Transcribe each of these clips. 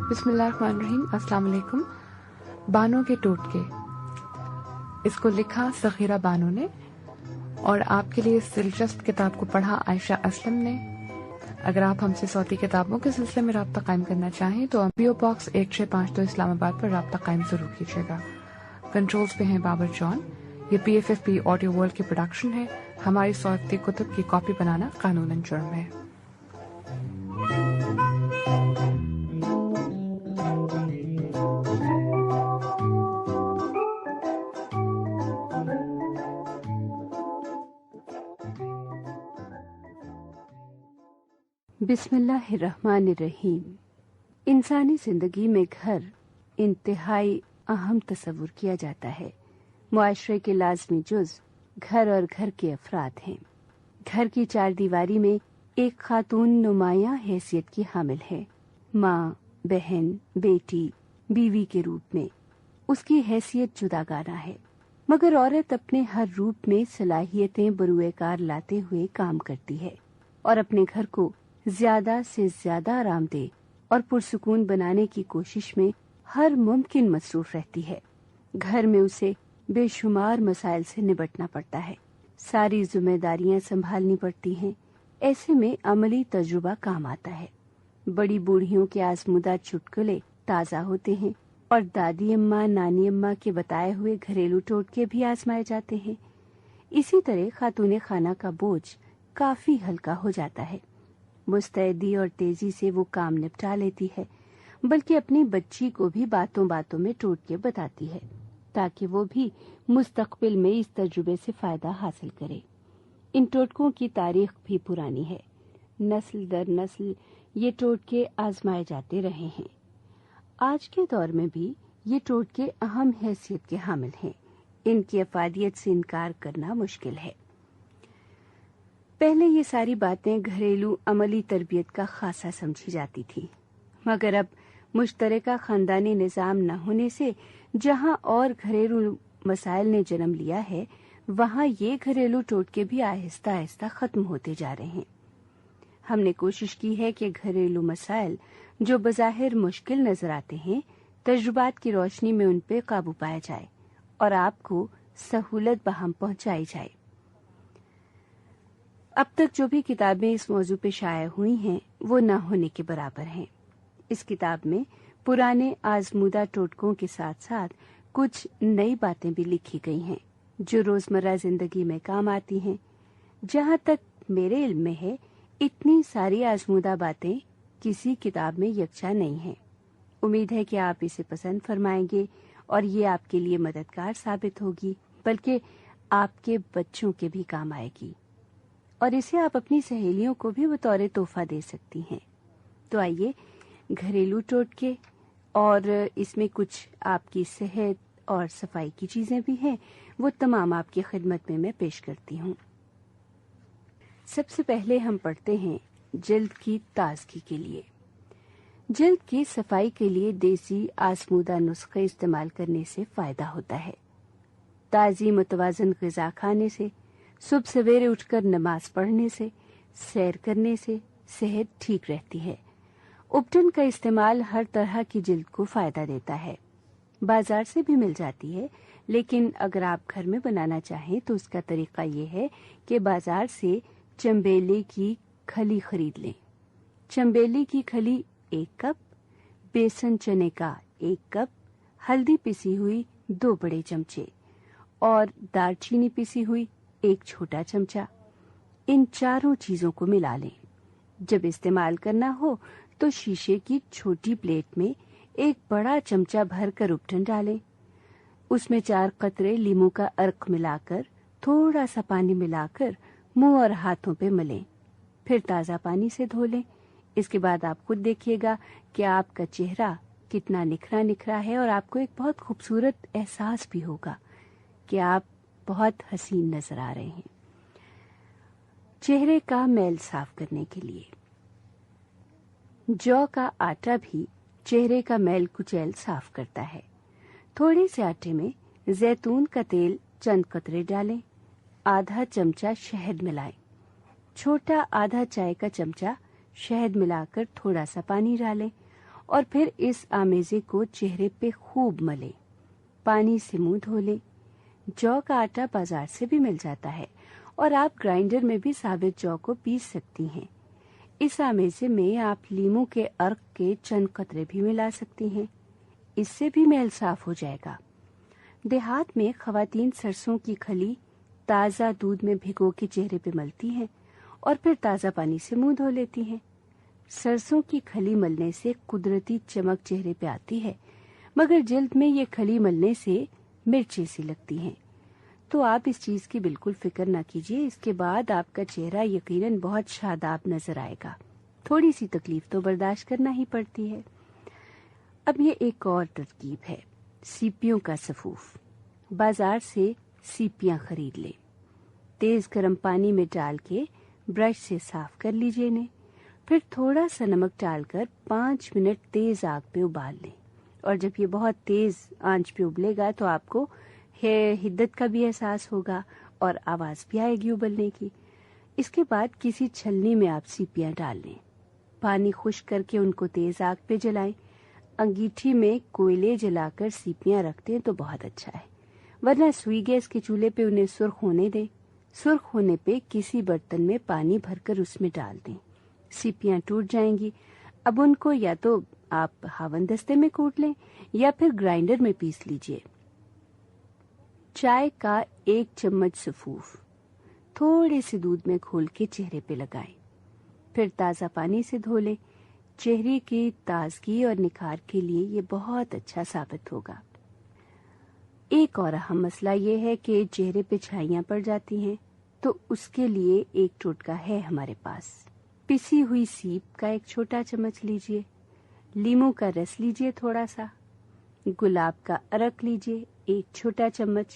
بسم اللہ الرحمن الرحیم. السلام علیکم. بانو کے ٹوٹکے. اس کو لکھا سخیرہ بانو نے اور آپ کے لیے اس دلچسپ کتاب کو پڑھا عائشہ اسلم نے. اگر آپ ہم سے صوتی کتابوں کے سلسلے میں رابطہ قائم کرنا چاہیں تو PO Box 1652 اسلام آباد پر رابطہ قائم ضرور کیجیے گا. کنٹرولز پہ ہیں بابر جان. یہ PFFP آڈیو ورلڈ کی پروڈکشن ہے. ہماری صوتی کتب کی کاپی بنانا قانوناً جرم ہے. بسم اللہ الرحمن الرحیم. انسانی زندگی میں گھر انتہائی اہم تصور کیا جاتا ہے. معاشرے کے لازمی جز گھر اور گھر کے افراد ہیں. گھر کی چار دیواری میں ایک خاتون نمایاں حیثیت کی حامل ہے. ماں، بہن، بیٹی، بیوی کے روپ میں اس کی حیثیت جداگانہ ہے، مگر عورت اپنے ہر روپ میں صلاحیتیں بروئے کار لاتے ہوئے کام کرتی ہے اور اپنے گھر کو زیادہ سے زیادہ آرام دہ اور پرسکون بنانے کی کوشش میں ہر ممکن مصروف رہتی ہے. گھر میں اسے بے شمار مسائل سے نبٹنا پڑتا ہے، ساری ذمہ داریاں سنبھالنی پڑتی ہیں. ایسے میں عملی تجربہ کام آتا ہے. بڑی بوڑھیوں کے آزمودہ چٹکلے تازہ ہوتے ہیں اور دادی اماں، نانی اماں کے بتائے ہوئے گھریلو ٹوٹکے بھی آزمائے جاتے ہیں. اسی طرح خاتون خانہ کا بوجھ کافی ہلکا ہو جاتا ہے. مستعدی اور تیزی سے وہ کام نپٹا لیتی ہے، بلکہ اپنی بچی کو بھی باتوں باتوں میں ٹوٹکے بتاتی ہے تاکہ وہ بھی مستقبل میں اس تجربے سے فائدہ حاصل کرے. ان ٹوٹکوں کی تاریخ بھی پرانی ہے. نسل در نسل یہ ٹوٹکے آزمائے جاتے رہے ہیں. آج کے دور میں بھی یہ ٹوٹکے اہم حیثیت کے حامل ہیں. ان کی افادیت سے انکار کرنا مشکل ہے. پہلے یہ ساری باتیں گھریلو عملی تربیت کا خاصہ سمجھی جاتی تھی، مگر اب مشترکہ خاندانی نظام نہ ہونے سے جہاں اور گھریلو مسائل نے جنم لیا ہے، وہاں یہ گھریلو ٹوٹکے بھی آہستہ آہستہ ختم ہوتے جا رہے ہیں. ہم نے کوشش کی ہے کہ گھریلو مسائل جو بظاہر مشکل نظر آتے ہیں، تجربات کی روشنی میں ان پہ قابو پایا جائے اور آپ کو سہولت بہم پہنچائی جائے. اب تک جو بھی کتابیں اس موضوع پہ شائع ہوئی ہیں وہ نہ ہونے کے برابر ہیں. اس کتاب میں پرانے آزمودہ ٹوٹکوں کے ساتھ ساتھ کچھ نئی باتیں بھی لکھی گئی ہیں جو روزمرہ زندگی میں کام آتی ہیں. جہاں تک میرے علم میں ہے، اتنی ساری آزمودہ باتیں کسی کتاب میں یکجا نہیں ہیں. امید ہے کہ آپ اسے پسند فرمائیں گے اور یہ آپ کے لیے مددگار ثابت ہوگی، بلکہ آپ کے بچوں کے بھی کام آئے گی اور اسے آپ اپنی سہیلیوں کو بھی بطور تحفہ دے سکتی ہیں. تو آئیے گھریلو ٹوٹکے اور اس میں کچھ آپ کی صحت اور صفائی کی چیزیں بھی ہیں، وہ تمام آپ کی خدمت میں پیش کرتی ہوں. سب سے پہلے ہم پڑھتے ہیں جلد کی تازگی کے لیے. جلد کی صفائی کے لیے دیسی آزمودہ نسخے استعمال کرنے سے فائدہ ہوتا ہے. تازی متوازن غذا کھانے سے، صبح سویرے اٹھ کر نماز پڑھنے سے، سیر کرنے سے صحت ٹھیک رہتی ہے. اپٹن کا استعمال ہر طرح کی جلد کو فائدہ دیتا ہے. بازار سے بھی مل جاتی ہے، لیکن اگر آپ گھر میں بنانا چاہیں تو اس کا طریقہ یہ ہے کہ بازار سے چنبیلی کی کھلی خرید لیں. چنبیلی کی کھلی 1 کپ، بیسن چنے کا 1 کپ، ہلدی پسی ہوئی 2 بڑے چمچے اور دار چینی پسی ہوئی 1 چھوٹا چمچہ. ان چاروں چیزوں کو ملا لیں. جب استعمال کرنا ہو تو شیشے کی چھوٹی پلیٹ میں 1 بڑا چمچہ بھر کر اپٹن ڈالیں. اس میں 4 قطرے لیموں کا عرق ملا کر تھوڑا سا پانی ملا کر منہ اور ہاتھوں پہ ملیں. پھر تازہ پانی سے دھو لیں. اس کے بعد آپ خود دیکھیے گا کہ آپ کا چہرہ کتنا نکھرا نکھرا ہے اور آپ کو ایک بہت خوبصورت احساس بھی ہوگا کہ آپ بہت حسین نظر آ رہے ہیں. چہرے کا میل صاف کرنے کے لیے جو کا آٹا بھی چہرے کا میل کچیل صاف کرتا ہے. تھوڑے سے آٹے میں زیتون کا تیل چند قطرے ڈالیں. آدھا چمچہ شہد ملائیں. چھوٹا آدھا چائے کا چمچہ شہد ملا کر تھوڑا سا پانی ڈالیں اور پھر اس آمیزے کو چہرے پہ خوب ملیں. پانی سے منہ دھو لیں. جو کا آٹا بازار سے بھی مل جاتا ہے اور آپ گرائنڈر میں بھی ثابت جو کو پیس سکتی ہیں. اس آمیزے میں آپ لیموں کے عرق کے چند قطرے بھی ملا سکتی ہیں. اس سے بھی میل صاف ہو جائے گا. دیہات میں خواتین سرسوں کی کھلی تازہ دودھ میں بھگو کے چہرے پہ ملتی ہیں اور پھر تازہ پانی سے منہ دھو لیتی ہیں. سرسوں کی کھلی ملنے سے قدرتی چمک چہرے پہ آتی ہے، مگر جلد میں یہ کھلی ملنے سے مرچیں سی لگتی ہیں. تو آپ اس چیز کی بالکل فکر نہ کیجیے. اس کے بعد آپ کا چہرہ یقیناً بہت شاداب نظر آئے گا. تھوڑی سی تکلیف تو برداشت کرنا ہی پڑتی ہے. اب یہ ایک اور ترکیب ہے، سیپیوں کا صفوف. بازار سے سیپیاں خرید لیں. تیز گرم پانی میں ڈال کے برش سے صاف کر لیجیے انہیں. پھر تھوڑا سا نمک ڈال کر 5 منٹ تیز آگ پہ ابال لیں. اور جب یہ بہت تیز آنچ پہ ابلے گا تو آپ کو حدت کا بھی احساس ہوگا اور آواز بھی آئے گی ابلنے کی. اس کے بعد کسی چھلنی میں آپ سیپیاں ڈال لیں. پانی خشک کر کے ان کو تیز آگ پہ جلائیں. انگیٹھی میں کوئلے جلا کر سیپیاں رکھ دیں تو بہت اچھا ہے، ورنہ سوئی گیس کے چولہے پہ انہیں سرخ ہونے دیں. سرخ ہونے پہ کسی برتن میں پانی بھر کر اس میں ڈال دیں. سیپیاں ٹوٹ جائیں گی. اب ان کو یا تو آپ ہاون دستے میں کوٹ لیں یا پھر گرائنڈر میں پیس لیجئے. چائے کا 1 چمچ صفوف تھوڑے سے دودھ میں گھول کے چہرے پہ لگائیں. پھر تازہ پانی سے دھو لیں. چہرے کی تازگی اور نکھار کے لیے یہ بہت اچھا ثابت ہوگا. ایک اور اہم مسئلہ یہ ہے کہ چہرے پہ چھائیاں پڑ جاتی ہیں، تو اس کے لیے ایک ٹوٹکا ہے ہمارے پاس. پسی ہوئی سیپ کا 1 چھوٹا چمچ لیجئے. لیموں کا رس لیجئے تھوڑا سا. گلاب کا عرق لیجئے 1 چھوٹا چمچ.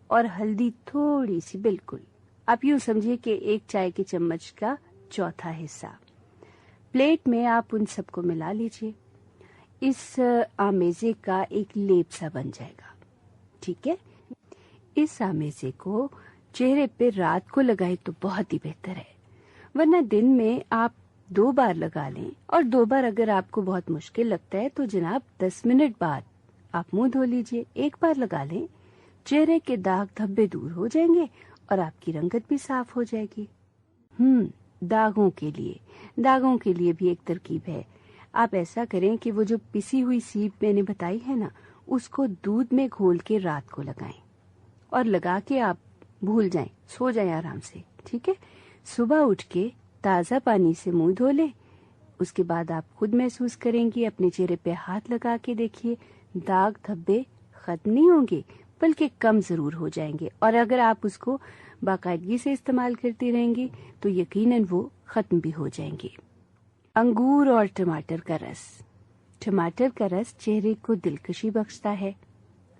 اور ہلدی تھوڑی سی، بالکل آپ یوں سمجھیے کہ 1 چائے کے چمچ کا چوتھا حصہ. پلیٹ میں آپ ان سب کو ملا لیجئے. اس آمیزے کا ایک لیپ سا بن جائے گا. ٹھیک ہے. اس آمیزے کو چہرے پہ رات کو لگائے تو بہت ہی بہتر ہے، ورنہ دن میں آپ 2 بار لگا لیں. اور 2 بار اگر آپ کو بہت مشکل لگتا ہے تو جناب 10 منٹ بعد آپ منہ دھو لیجئے. 1 بار لگا لیں، چہرے کے داغ دھبے دور ہو جائیں گے اور آپ کی رنگت بھی صاف ہو جائے گی. داغوں کے لیے بھی ایک ترکیب ہے. آپ ایسا کریں کہ وہ جو پسی ہوئی سیپ میں نے بتائی ہے نا، اس کو دودھ میں گھول کے رات کو لگائیں اور لگا کے آپ بھول جائیں، سو جائیں آرام سے. ٹھیک ہے. صبح اٹھ کے تازہ پانی سے منہ دھو لیں. اس کے بعد آپ خود محسوس کریں گی. اپنے چہرے پہ ہاتھ لگا کے دیکھیے، داغ دھبے ختم نہیں ہوں گے بلکہ کم ضرور ہو جائیں گے. اور اگر آپ اس کو باقاعدگی سے استعمال کرتی رہیں گی تو یقیناً وہ ختم بھی ہو جائیں گے. انگور اور ٹماٹر کا رس. ٹماٹر کا رس چہرے کو دلکشی بخشتا ہے.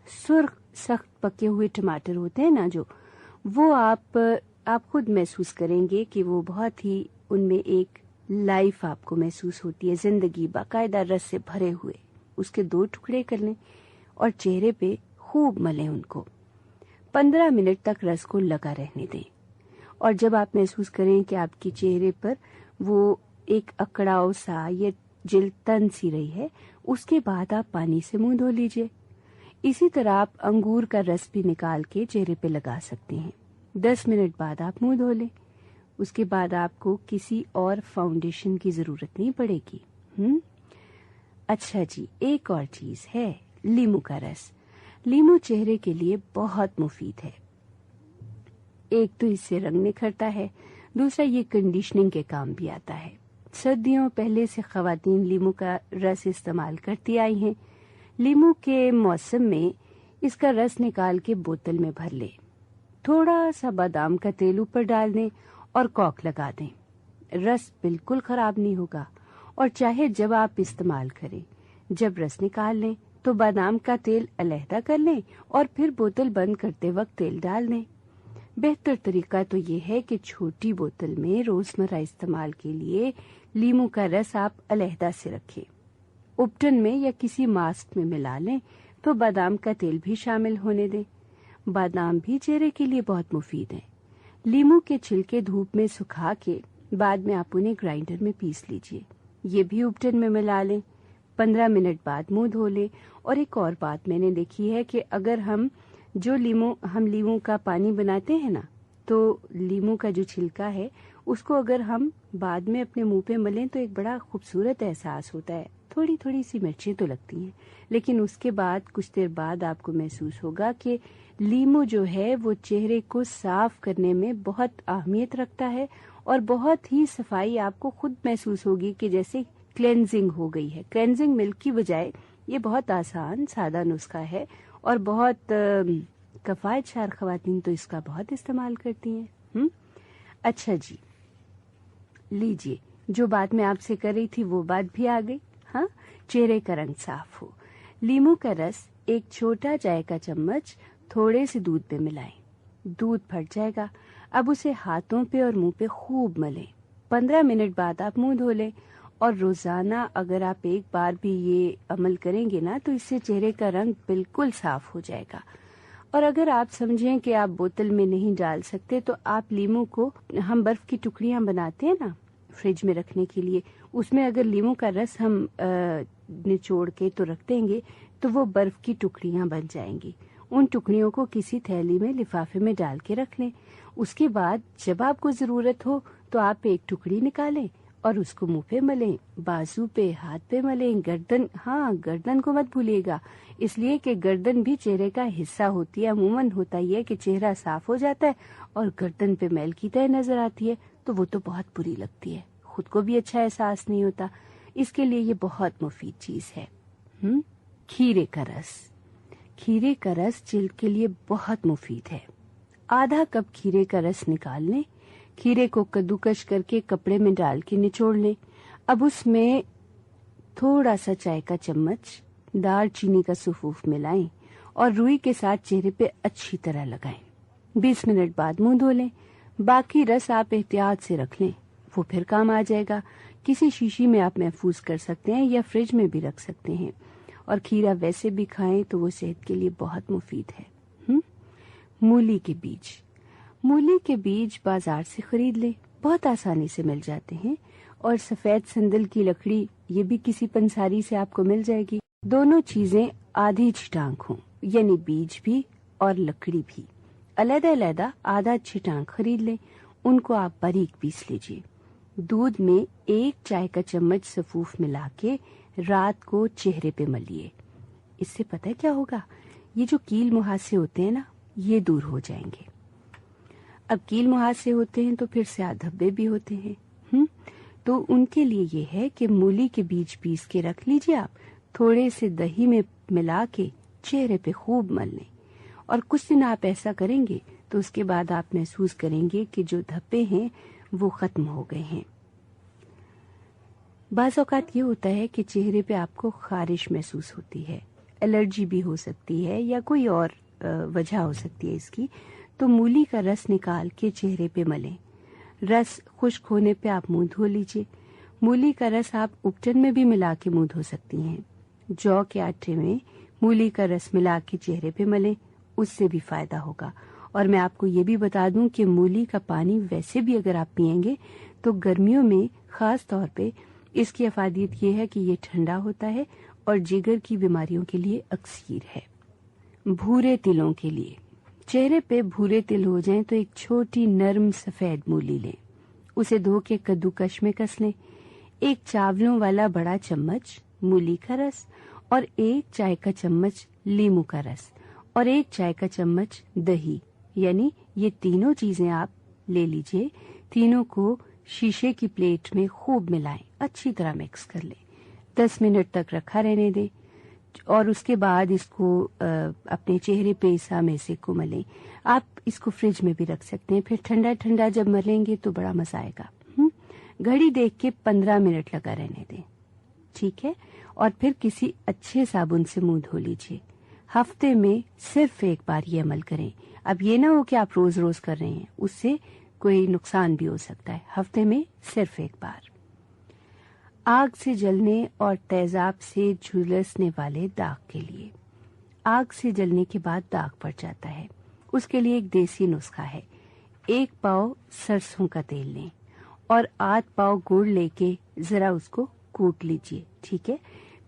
سرخ سخت پکے ہوئے ٹماٹر ہوتے ہیں نا جو، وہ آپ خود محسوس کریں گے کہ وہ بہت ہی ان میں ایک لائف آپ کو محسوس ہوتی ہے، زندگی باقاعدہ رس سے بھرے ہوئے. اس کے 2 ٹکڑے کر لیں اور چہرے پہ خوب ملیں ان کو. 15 منٹ تک رس کو لگا رہنے دیں. اور جب آپ محسوس کریں کہ آپ کے چہرے پر وہ ایک اکڑاؤ سا یا جلد تن سی رہی ہے، اس کے بعد آپ پانی سے منہ دھو لیجئے. اسی طرح آپ انگور کا رس بھی نکال کے چہرے پہ لگا سکتے ہیں. 10 منٹ بعد آپ منہ دھو لیں. اس کے بعد آپ کو کسی اور فاؤنڈیشن کی ضرورت نہیں پڑے گی. اچھا جی، ایک اور چیز ہے، لیموں کا رس. لیموں چہرے کے لیے بہت مفید ہے. ایک تو اس سے رنگ نکھرتا ہے، دوسرا یہ کنڈیشننگ کے کام بھی آتا ہے. سردیوں پہلے سے خواتین لیموں کا رس استعمال کرتی آئی ہیں. لیموں کے موسم میں اس کا رس نکال کے بوتل میں بھر لیں. تھوڑا سا بادام کا تیل اوپر ڈال دیں اور کاک لگا دیں. رس بالکل خراب نہیں ہوگا. اور چاہے جب آپ استعمال کریں، جب رس نکال لیں تو بادام کا تیل علیحدہ کر لیں اور پھر بوتل بند کرتے وقت تیل ڈال دیں. بہتر طریقہ تو یہ ہے کہ چھوٹی بوتل میں روزمرہ استعمال کے لیے لیموں کا رس آپ علیحدہ سے رکھیں. اپٹن میں یا کسی ماسک میں ملا لیں تو بادام کا تیل بھی شامل ہونے دیں. بادام بھی چہرے کے لیے بہت مفید ہیں. لیموں کے چھلکے دھوپ میں سکھا کے بعد میں آپ انہیں گرائنڈر میں پیس لیجئے. یہ بھی اپٹن میں ملا لیں. 15 منٹ بعد منہ دھو لیں. اور ایک اور بات میں نے دیکھی ہے کہ اگر ہم لیموں کا پانی بناتے ہیں نا، تو لیموں کا جو چھلکا ہے اس کو اگر ہم بعد میں اپنے منہ پہ ملیں تو ایک بڑا خوبصورت احساس ہوتا ہے. تھوڑی تھوڑی سی مرچیں تو لگتی ہیں، لیکن اس کے بعد کچھ دیر بعد آپ کو محسوس ہوگا کہ لیمو جو ہے وہ چہرے کو صاف کرنے میں بہت اہمیت رکھتا ہے، اور بہت ہی صفائی آپ کو خود محسوس ہوگی کہ جیسے کلینزنگ ہو گئی ہے. کلینزنگ ملک کی بجائے یہ بہت آسان سادہ نسخہ ہے، اور بہت کفایت شار خواتین تو اس کا بہت استعمال کرتی ہیں. اچھا جی، لیجئے، جو بات میں آپ سے کر رہی تھی وہ بات بھی آ گئی. ہاں، چہرے کا رنگ صاف ہو. لیموں کا رس ایک چھوٹا چائے کا چمچ تھوڑے سے دودھ پہ ملائیں. دودھ پھٹ جائے گا. اب اسے ہاتھوں پہ اور منہ پہ خوب ملیں. 15 منٹ بعد آپ منہ دھو لیں. اور روزانہ اگر آپ ایک بار بھی یہ عمل کریں گے نا تو اس سے چہرے کا رنگ بالکل صاف ہو جائے گا. اور اگر آپ سمجھیں کہ آپ بوتل میں نہیں ڈال سکتے تو آپ لیموں کو، ہم برف کی ٹکڑیاں بناتے ہیں نا فریج میں رکھنے کے لیے، اس میں اگر لیموں کا رس ہم نچوڑ کے تو رکھ دیں گے تو وہ برف کی ٹکڑیاں بن جائیں گی. ان ٹکڑیوں کو کسی تھیلی میں لفافے میں ڈال کے رکھ لیں. اس کے بعد جب آپ کو ضرورت ہو تو آپ ایک ٹکڑی نکالیں اور اس کو منہ پہ ملیں، بازو پہ، ہاتھ پہ ملیں. گردن کو مت بھولیے گا، اس لیے کہ گردن بھی چہرے کا حصہ ہوتی ہے. عموماً ہوتا یہ کہ چہرہ صاف ہو جاتا ہے اور گردن پہ میل کی طرح نظر آتی ہے، تو وہ تو بہت بری لگتی ہے، خود کو بھی اچھا احساس نہیں ہوتا. اس کے لیے یہ بہت مفید چیز ہے. کھیرے کا رس. کھیرے کا رس جلد کے لیے بہت مفید ہے. آدھا کپ کھیرے کا رس نکال لیں. کھیرے کو کدوکش کر کے کپڑے میں ڈال کے نچوڑ لیں. اب اس میں تھوڑا سا چائے کا چمچ دار چینی کا سفوف ملائیں اور روئی کے ساتھ چہرے پہ اچھی طرح لگائیں. 20 منٹ بعد منہ دھو لیں. باقی رس آپ احتیاط سے رکھ لیں، وہ پھر کام آ جائے گا. کسی شیشی میں آپ محفوظ کر سکتے ہیں یا فریج میں بھی رکھ سکتے ہیں. اور کھیرا ویسے بھی کھائیں تو وہ صحت کے لیے بہت مفید ہے. مولی کے بیج. مولی کے بیج بازار سے خرید لیں، بہت آسانی سے مل جاتے ہیں. اور سفید سندل کی لکڑی، یہ بھی کسی پنساری سے آپ کو مل جائے گی. دونوں چیزیں آدھی چھٹانک ہوں، یعنی بیج بھی اور لکڑی بھی. علیحدہ علیحدہ آدھا چھٹانک خرید لیں. ان کو آپ باریک پیس لیجئے. دودھ میں 1 چائے کا چمچ سفوف ملا کے رات کو چہرے پہ ملیے. اس سے پتہ کیا ہوگا، یہ جو کیل مہاسے ہوتے ہیں نا، یہ دور ہو جائیں گے. اب کیل مہاسے ہوتے ہیں تو پھر سیاہ دھبے بھی ہوتے ہیں. تو ان کے لیے یہ ہے کہ مولی کے بیج پیس کے رکھ لیجئے. آپ تھوڑے سے دہی میں ملا کے چہرے پہ خوب مل لیں. اور کچھ دن آپ ایسا کریں گے تو اس کے بعد آپ محسوس کریں گے کہ جو دھبے ہیں وہ ختم ہو گئے ہیں. بعض اوقات یہ ہوتا ہے کہ چہرے پہ آپ کو خارش محسوس ہوتی ہے، الرجی بھی ہو سکتی ہے یا کوئی اور وجہ ہو سکتی ہے اس کی. تو مولی کا رس نکال کے چہرے پہ ملیں. رس خشک ہونے پہ آپ منہ دھو لیجئے. مولی کا رس آپ اپٹن میں بھی ملا کے منہ دھو سکتی ہیں. جو کے آٹے میں مولی کا رس ملا کے چہرے پہ ملیں، اس سے بھی فائدہ ہوگا. اور میں آپ کو یہ بھی بتا دوں کہ مولی کا پانی ویسے بھی اگر آپ پئیں گے تو گرمیوں میں خاص طور پہ اس کی افادیت یہ ہے کہ یہ ٹھنڈا ہوتا ہے اور جگر کی بیماریوں کے لیے اکسیر ہے. بھورے تلوں کے لیے. چہرے پہ بھورے تل ہو جائیں تو ایک چھوٹی نرم سفید مولی لیں. اسے دھو کے کدوکش میں کس لیں. 1 چاولوں والا بڑا چمچ مولی کا رس اور 1 چائے کا چمچ لیموں کا رس اور 1 چائے کا چمچ دہی، یعنی یہ تینوں چیزیں آپ لے لیجئے. تینوں کو شیشے کی پلیٹ میں خوب ملائیں، اچھی طرح مکس کر لیں. 10 منٹ تک رکھا رہنے دیں اور اس کے بعد اس کو اپنے چہرے پہ اس میسے کو ملیں. آپ اس کو فریج میں بھی رکھ سکتے ہیں، پھر ٹھنڈا ٹھنڈا جب ملیں گے تو بڑا مزہ آئے گا. گھڑی دیکھ کے 15 منٹ لگا رہنے دیں، ٹھیک ہے. اور پھر کسی اچھے صابن سے منہ دھو لیجئے. ہفتے میں صرف 1 بار یہ عمل کریں. اب یہ نہ ہو کہ آپ روز روز کر رہے ہیں، اس سے کوئی نقصان بھی ہو سکتا ہے. ہفتے میں صرف 1 بار. آگ سے جلنے اور تیزاب سے جھلسنے والے داغ کے لیے. آگ سے جلنے کے بعد داغ پڑ جاتا ہے، اس کے لیے ایک دیسی نسخہ ہے. 1 پاؤ سرسوں کا تیل لیں اور 8 پاؤ گڑ لے کے ذرا اس کو کوٹ لیجئے، ٹھیک ہے.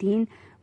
3,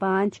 5,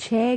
6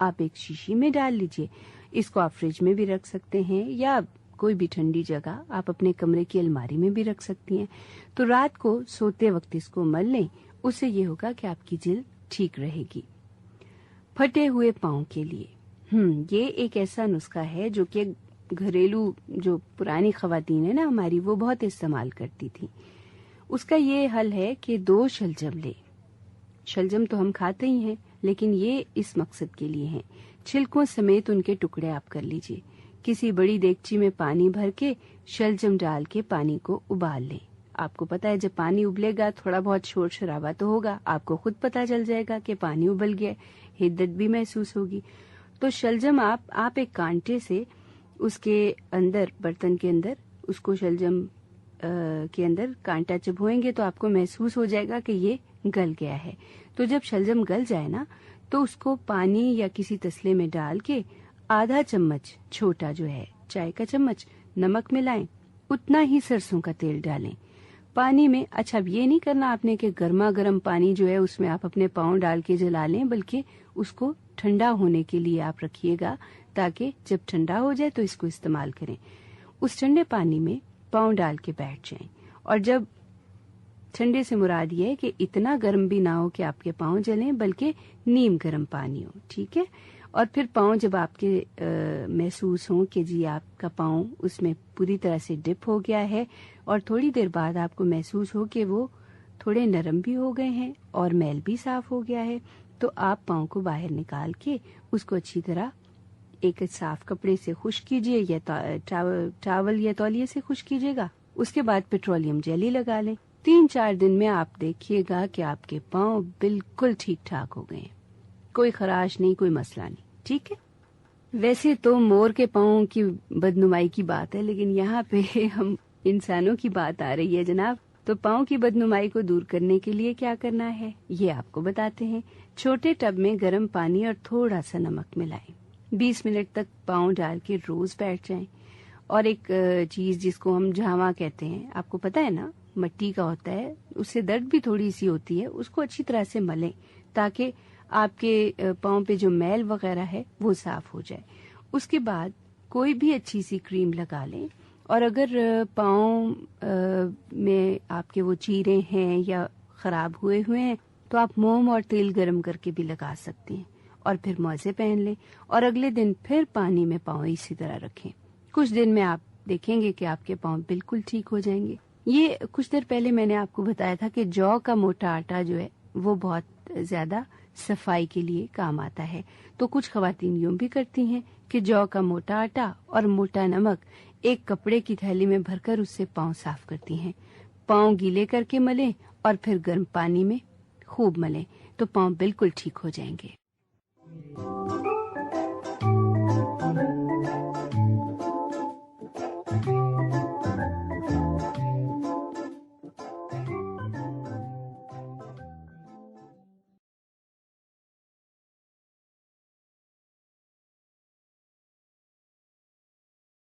آپ ایک شیشی میں ڈال لیجئے. اس کو آپ فریج میں بھی رکھ سکتے ہیں یا کوئی بھی ٹھنڈی جگہ آپ اپنے کمرے کی الماری میں بھی رکھ سکتی ہیں. تو رات کو سوتے وقت اس کو مل لیں. اس سے یہ ہوگا کہ آپ کی جلد ٹھیک رہے گی. پھٹے ہوئے پاؤں کے لیے یہ ایک ایسا نسخہ ہے جو کہ گھریلو جو پرانی خواتین ہیں نا ہماری، وہ بہت استعمال کرتی تھی. اس کا یہ حل ہے کہ 2 شلجم لے. شلجم تو ہم کھاتے ہی ہیں لیکن یہ اس مقصد کے لیے ہیں. چھلکوں سمیت ان کے ٹکڑے آپ کر لیجئے. کسی بڑی دیگچی میں پانی بھر کے شلجم ڈال کے پانی کو ابال لیں. آپ کو پتا ہے جب پانی ابلے گا تھوڑا بہت شور شرابہ تو ہوگا، آپ کو خود پتا چل جائے گا کہ پانی ابل گیا، حدت بھی محسوس ہوگی. تو شلجم آپ ایک کانٹے سے اس کے اندر، برتن کے اندر اس کو شلجم کے اندر کانٹا چبھوئیں گے تو آپ کو محسوس ہو جائے گا کہ یہ گل گیا ہے. تو جب شلجم گل جائے نا تو اس کو پانی یا کسی تسلے میں ڈال کے آدھا چمچ چھوٹا جو ہے چائے کا چمچ نمک ملائیں. اتنا ہی سرسوں کا تیل ڈالیں پانی میں. اچھا اب یہ نہیں کرنا آپ نے کہ گرما گرم پانی جو ہے اس میں آپ اپنے پاؤں ڈال کے جلا لیں، بلکہ اس کو ٹھنڈا ہونے کے لیے آپ رکھیے گا تاکہ جب ٹھنڈا ہو جائے تو اس کو استعمال کریں. اس ٹھنڈے پانی میں پاؤں ڈال کے بیٹھ جائیں. اور جب ٹھنڈے سے مراد یہ ہے کہ اتنا گرم بھی نہ ہو کہ آپ کے پاؤں جلیں، بلکہ نیم گرم پانی ہو. ٹھیک ہے. اور پھر پاؤں جب آپ کے محسوس ہوں کہ جی آپ کا پاؤں اس میں پوری طرح سے ڈپ ہو گیا ہے اور تھوڑی دیر بعد آپ کو محسوس ہو کہ وہ تھوڑے نرم بھی ہو گئے ہیں اور میل بھی صاف ہو گیا ہے، تو آپ پاؤں کو باہر نکال کے اس کو اچھی طرح ایک صاف کپڑے سے خشک کیجیے یا ٹاول یا تولیے سے خشک کیجیے گا. اس کے بعد پیٹرولیم جیلی لگا لیں. 3-4 دن میں آپ دیکھیے گا کہ آپ کے پاؤں بالکل ٹھیک ٹھاک ہو گئے ہیں. کوئی خراش نہیں، کوئی مسئلہ نہیں. ٹھیک ہے. ویسے تو مور کے پاؤں کی بدنمائی کی بات ہے، لیکن یہاں پہ ہم انسانوں کی بات آ رہی ہے جناب. تو پاؤں کی بدنمائی کو دور کرنے کے لیے کیا کرنا ہے یہ آپ کو بتاتے ہیں. چھوٹے ٹب میں گرم پانی اور تھوڑا سا نمک ملائیں. 20 منٹ تک پاؤں ڈال کے روز بیٹھ جائیں. اور ایک چیز جس کو ہم جھاواں کہتے ہیں، آپ کو پتا ہے نا، مٹی کا ہوتا ہے، اس سے درد بھی تھوڑی سی ہوتی ہے. اس کو اچھی طرح سے ملیں تاکہ آپ کے پاؤں پہ جو میل وغیرہ ہے وہ صاف ہو جائے. اس کے بعد کوئی بھی اچھی سی کریم لگا لیں. اور اگر پاؤں میں آپ کے وہ چیرے ہیں یا خراب ہوئے ہیں تو آپ موم اور تیل گرم کر کے بھی لگا سکتے ہیں اور پھر موزے پہن لیں اور اگلے دن پھر پانی میں پاؤں اسی طرح رکھیں. کچھ دن میں آپ دیکھیں گے کہ آپ کے پاؤں بالکل ٹھیک ہو جائیں گے. یہ کچھ دیر پہلے میں نے آپ کو بتایا تھا کہ جو کا موٹا آٹا جو ہے وہ بہت زیادہ صفائی کے لیے کام آتا ہے. تو کچھ خواتین یوں بھی کرتی ہیں کہ جو کا موٹا آٹا اور موٹا نمک ایک کپڑے کی تھیلی میں بھر کر اس سے پاؤں صاف کرتی ہیں. پاؤں گیلے کر کے ملیں اور پھر گرم پانی میں خوب ملیں تو پاؤں بالکل ٹھیک ہو جائیں گے.